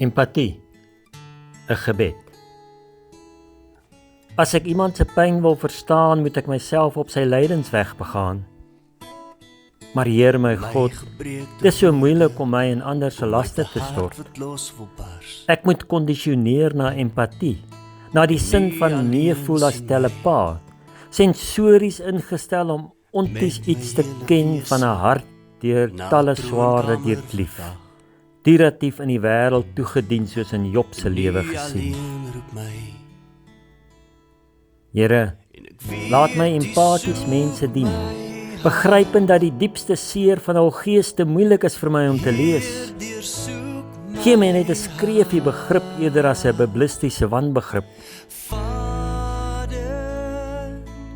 Empatie, 'n gebed. As ek iemand se pyn wil verstaan, moet ek myself op sy lydensweg begaan. Maar Heer my God, dis so moeilik om my en ander se laste te stort. Ek moet kondisioneer na empatie, na die sin van nee voel as telepaat, sensories ingestel om onties iets te ken van 'n hart deur talle sware deurklief. Duratief in die wêreld toegedien soos in Job se lewe gesien. Here, laat my empaties mense dien, begrypend dat die diepste seer van hul gees te moeilik is vir my om te lees. Gee my net 'n skreefie begrip eerder as 'n biblistiese wanbegrip.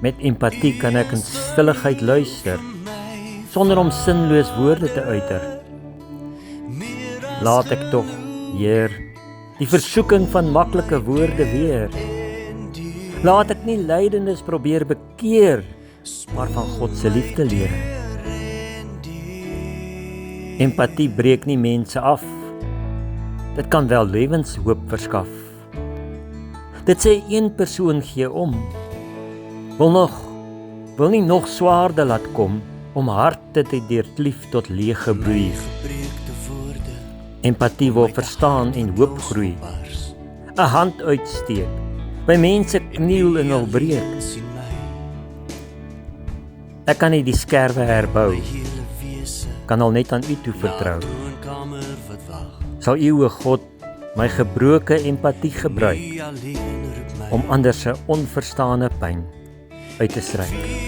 Met empatie kan ek in stilligheid luister, sonder om sinloos woorde te uiter. Laat ek tog, Heer, die versoeking van maklike woorde weer. Laat ek nie lydendes probeer bekeer, maar van God se liefde leer. Empatie breek nie mense af. Dit kan wel lewenshoop verskaf. Dit sê een persoon gee om. Wil nie nog swaarder laat kom, om harte te deurklief tot leege broei. Empatie wil verstaan en hoop groei. 'n hand uitsteek, by mense kniel en hul breek. Ek kan nie die skerwe herbou, kan al net aan U toe vertrou. Sal U, o God, my gebroke empatie gebruik, om ander se onverstane pyn uit te stryk.